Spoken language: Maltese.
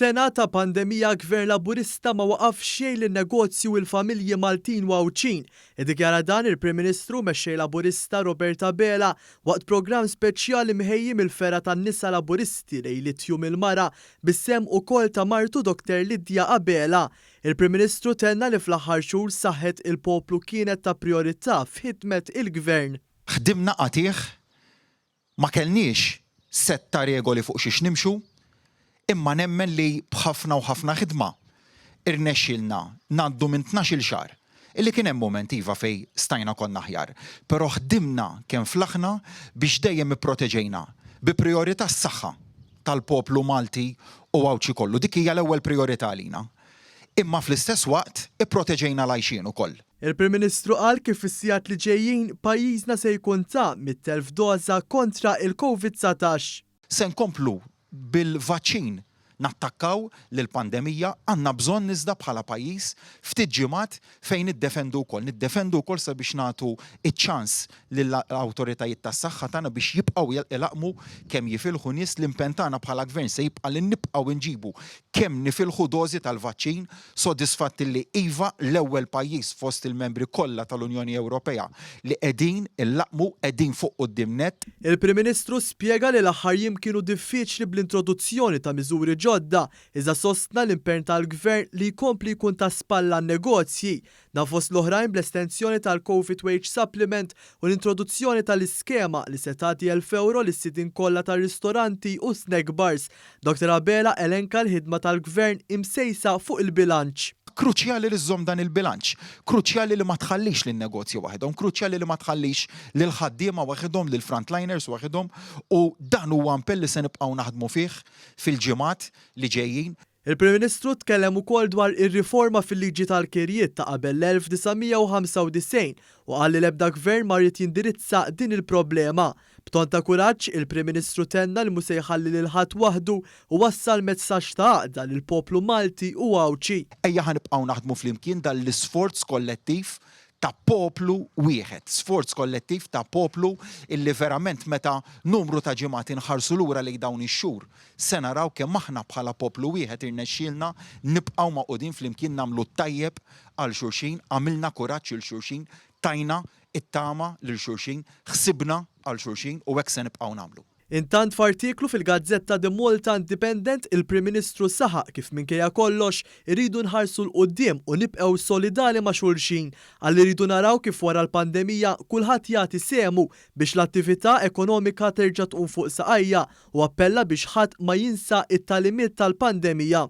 F'sena ta' pandemija Gvern Laburista ma waqaf xejn lin-negozju u l-familji Maltin wawċin. Iddikjara dan il-Prim Ministru mexxej Laburista Roberta Bela waqt programm speċjali mħejjim il-Fera tan-Nisa Laburisti lejlitjum il-mara bis-sem ukoll ta' martu Dr. Lidja Abela. Il-Prim Ministru tenna li fl-aħħar xhur saħħet il-poplu kienet ta' priorità f'ħidmet il-Gvern. Ħdimna qatih, ma kellniex setta regoli fuq xiex nimxu, imma nemmen li bħafna u ħafna ħidma irnexxilna ngħaddu minn 12-il xahar illi kien hemm moment iva fej stajna konna aħjar, però ħdimna kemm flaħna biex dejjem ipproteġejna bi priorità s-saħħa tal-poplu Malti u għawċi kollu. Dik hija l-ewwel priorità għalina. Imma fl-istess waqt ipproteġejna l-għajxien ukoll. Il-Prim Ministru qal kif is-sigħat li ġejjin pajjiżna se jkun ta' 100,000 doża kontra il-COVID-19. Se nkomplu bil-vaċċin nattakkaw lill-pandemija, għandna bżonn iżda bħala pajjiż ftit ġimgħat fejn niddefendu wkoll sabiex nagħtu iċ-ċans lill-awtoritajiet tas-saħħa tagħna biex jibqgħu jelaqmu kemm jifilħu nies l-impenn tagħna bħala gvern se jibqa' li nibqgħu nġibu kemm nifilħu dożi tal-vaċċin sodisfatti li iva l-ewwel pajjiż fost il-membri kollha tal-Unjoni Ewropea li qegħdin illaqmu qegħdin fuq quddiem nett. Il-Prim Ministru spjega li l-aħħar jiem kienu diffiċli bl-introduzzjoni ta' miżuri ġodda, iżda sostna l-impenn tal-Gvern li jkompli jkun ta' spalla n-negozji. Dan fost l-oħrajn bl-estensjoni tal-Covid Wage Supplement u l-introduzzjoni tal-iskema li se tagħti €1,000 lis-sidin kollha tar-ristoranti u snack bars. Dr. Abela elenka l-ħidma tal-Gvern imsejsa fuq il-bilanċ. Kruċjali li żżomm dan il-bilanċ, kruċjali li ma tħallix lin-negozju waħedhom, kruċjali li ma tħallix lill-ħaddiema waħedhom, lill-frontliners waħedhom, u dan huwa appell li se nibqgħu naħdmu fih fil-ġimgħat li ġejjin. Il-Prim Ministru tkellem ukoll dwar ir-riforma fil-liġi tal-kirjiet ta' qabel l-1995 u qal li l-ebda gvern ma rrid jindirizza din il-problema. B'ton ta' kuraġġ, il-Prim Ministru tenna li mhux se jħalli lil ħadd waħdu u wassal messaġġ ta' għaqda lill-poplu Malti u għawċi. Ejja ħanibqgħu naħdmu flimkien dan l-isforz kollettiv ta' poplu wieħed, sforz kollettiv ta' poplu illi verament meta numru ta' ġimgħat inħarsu lura lejn dawn ix-xhur se naraw kemm aħna bħala poplu wieħed irnexxielna nibqgħu maqudin flimkien nagħmlu tajjeb għal xulxin, għamilna kuraġġ il xulxin, tajna it-tama lil xulxin, ħsibna għal xulxin u hekk se nibqgħu nagħmlu. Intant f'artiklu fil-Gazzetta The Malta Independent, il-Prim Ministru saħaq kif minkejja kollox iridu nħarsu l-qudiem u nibqgħu solidali ma' xulxin għalli iridu naraw kif wara l-pandemija kulħadd jagħti sehmu biex l-attività ekonomika terġa' tqum fuq saqajja u appella biex ħadd ma jinsa it-talimiet tal-pandemija.